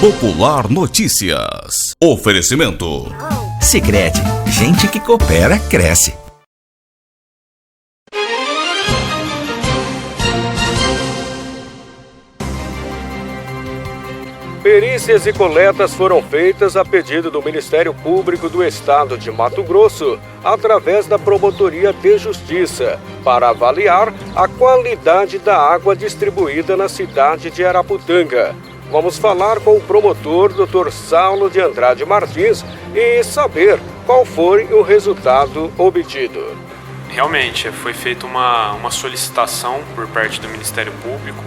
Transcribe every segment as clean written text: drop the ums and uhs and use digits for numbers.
Popular Notícias. Oferecimento. Sicredi, gente que coopera, cresce. Perícias e coletas foram feitas a pedido do Ministério Público do Estado de Mato Grosso, através da Promotoria de Justiça, para avaliar a qualidade da água distribuída na cidade de Araputanga. Vamos falar com o promotor, Dr. Saulo de Andrade Martins, e saber qual foi o resultado obtido. Realmente, foi feita uma solicitação por parte do Ministério Público,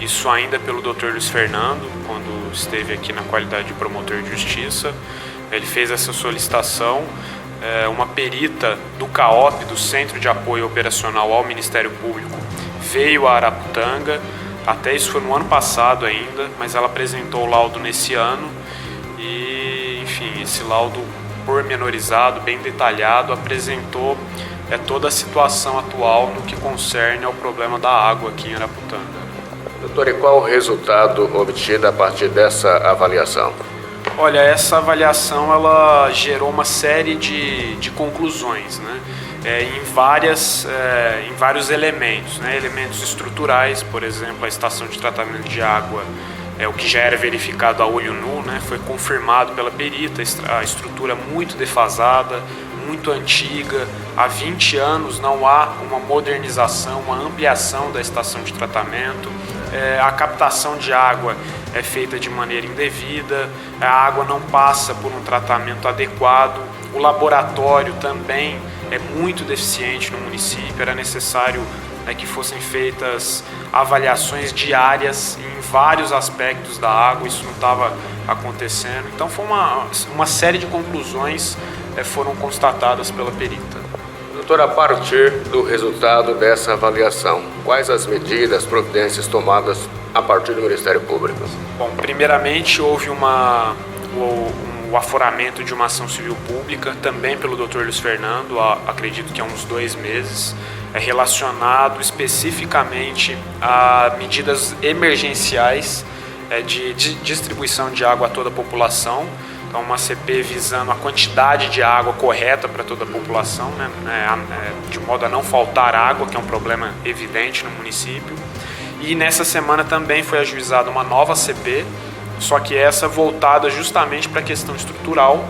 isso ainda pelo Dr. Luiz Fernando, quando esteve aqui na qualidade de promotor de justiça. Ele fez essa solicitação, uma perita do CAOP, do Centro de Apoio Operacional ao Ministério Público, veio a Araputanga, até isso foi no ano passado ainda, mas ela apresentou o laudo nesse ano e, enfim, esse laudo pormenorizado, bem detalhado, apresentou toda a situação atual no que concerne ao problema da água aqui em Araputanga. Doutor, e qual o resultado obtido a partir dessa avaliação? Olha, essa avaliação ela gerou uma série de conclusões, né? Em vários elementos, né? Elementos estruturais, por exemplo, a estação de tratamento de água, o que já era verificado a olho nu, né? Foi confirmado pela perita, a estrutura muito defasada, muito antiga, há 20 anos não há uma modernização, uma ampliação da estação de tratamento, a captação de água é feita de maneira indevida, a água não passa por um tratamento adequado, o laboratório também é muito deficiente no município, era necessário que fossem feitas avaliações diárias em vários aspectos da água, isso não estava acontecendo, então foi uma série de conclusões foram constatadas pela perita. Doutor, a partir do resultado dessa avaliação, quais as medidas, providências tomadas a partir do Ministério Público? Bom, primeiramente houve o aforamento de uma ação civil pública, também pelo Dr. Luiz Fernando, acredito que há uns 2 meses, relacionado especificamente a medidas emergenciais de distribuição de água a toda a população. Então, uma CP visando a quantidade de água correta para toda a população, né? De modo a não faltar água, que é um problema evidente no município. E nessa semana também foi ajuizada uma nova CP, só que essa voltada justamente para a questão estrutural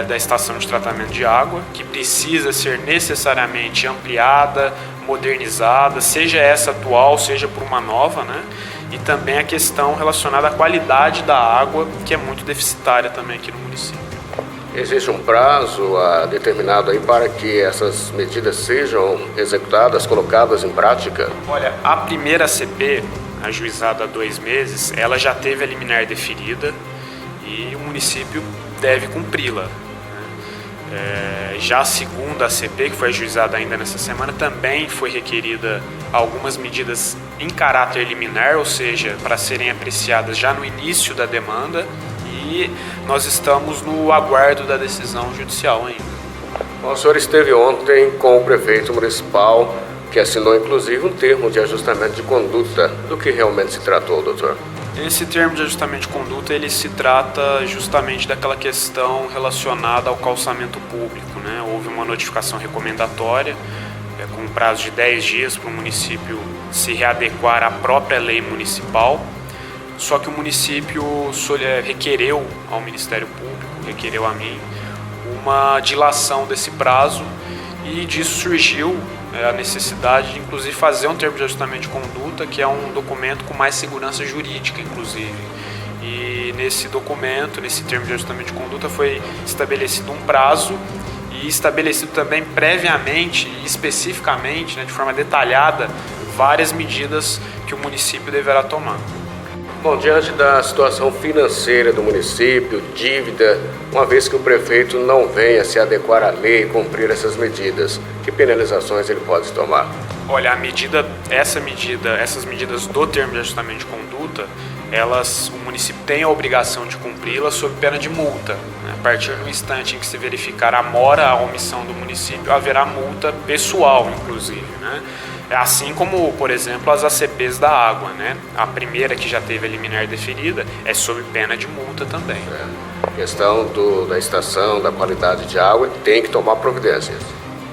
da estação de tratamento de água, que precisa ser necessariamente ampliada, modernizada, seja essa atual, seja por uma nova, né? E também a questão relacionada à qualidade da água, que é muito deficitária também aqui no município. Existe um prazo determinado aí para que essas medidas sejam executadas, colocadas em prática? Olha, a primeira CP, ajuizada há 2 meses, ela já teve a liminar deferida e o município deve cumpri-la. Já a segunda CP, que foi ajuizada ainda nessa semana, também foi requerida algumas medidas em caráter liminar, ou seja, para serem apreciadas já no início da demanda, e nós estamos no aguardo da decisão judicial ainda. O senhor esteve ontem com o prefeito municipal, que assinou inclusive um termo de ajustamento de conduta. Do que realmente se tratou, doutor? Esse termo de ajustamento de conduta, ele se trata justamente daquela questão relacionada ao calçamento público, né? Houve uma notificação recomendatória, com um prazo de 10 dias para o município se readequar à própria lei municipal, só que o município requereu ao Ministério Público, requereu a mim, uma dilação desse prazo, e disso surgiu a necessidade de, inclusive, fazer um termo de ajustamento de conduta, que é um documento com mais segurança jurídica, inclusive. E nesse documento, nesse termo de ajustamento de conduta, foi estabelecido um prazo e estabelecido também previamente e especificamente, de forma detalhada, várias medidas que o município deverá tomar. Bom, diante da situação financeira do município, dívida, uma vez que o prefeito não venha se adequar à lei e cumprir essas medidas, que penalizações ele pode tomar? Olha, essas medidas do termo de ajustamento de conduta, o município tem a obrigação de cumpri-las sob pena de multa, né? partir do instante em que se verificar a mora, a omissão do município, haverá multa pessoal, inclusive, né? Assim como, por exemplo, as ACPs da água, né? A primeira que já teve a liminar deferida é sob pena de multa também. A questão da estação, da qualidade de água, tem que tomar providências.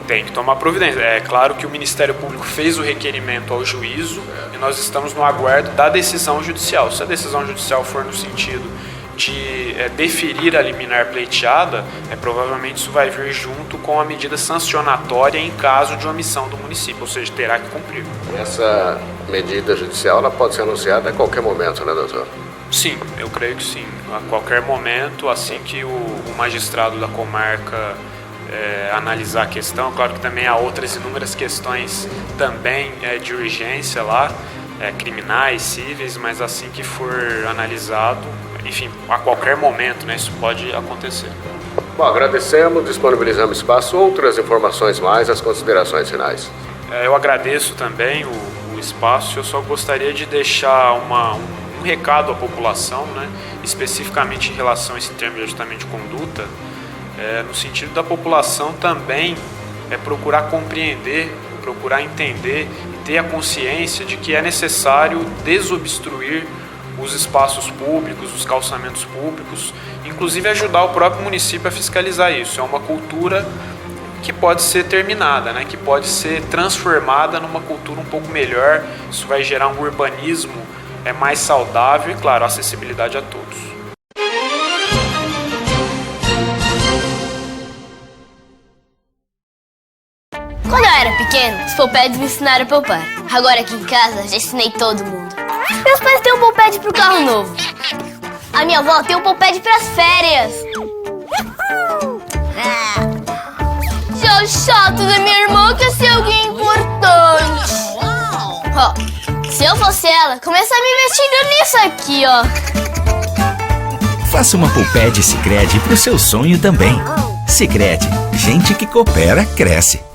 Tem que tomar providência. É claro que o Ministério Público fez o requerimento ao juízo e nós estamos no aguardo da decisão judicial. Se a decisão judicial for no sentido de deferir a liminar pleiteada, provavelmente isso vai vir junto com a medida sancionatória em caso de omissão do município, ou seja, terá que cumprir. Essa medida judicial ela pode ser anunciada a qualquer momento, né, doutor? Sim, eu creio que sim. A qualquer momento, assim que o magistrado da comarca analisar a questão. Claro que também há outras inúmeras questões também de urgência lá, criminais, cíveis, mas assim que for analisado, enfim, a qualquer momento, né, isso pode acontecer. Bom, agradecemos, disponibilizamos espaço. Outras informações mais, as considerações finais. Eu agradeço também o espaço. Eu só gostaria de deixar um recado à população, né, especificamente em relação a esse termo de ajustamento de conduta, no sentido da população também procurar compreender, procurar entender e ter a consciência de que é necessário desobstruir os espaços públicos, os calçamentos públicos, inclusive ajudar o próprio município a fiscalizar isso. É uma cultura que pode ser terminada, né? Que pode ser transformada numa cultura um pouco melhor. Isso vai gerar um urbanismo mais saudável e, claro, acessibilidade a todos. Quando eu era pequeno, os Popeds me ensinaram a poupar. Agora aqui em casa, já ensinei todo mundo. Meus pais têm um Poped pro carro novo. A minha avó tem um Poped pras férias. Já o chato da minha irmã quer ser alguém importante. Ó, se eu fosse ela, começar me investindo nisso aqui, ó. Faça uma Poupede Sicredi pro seu sonho também. Sicredi, gente que coopera, cresce.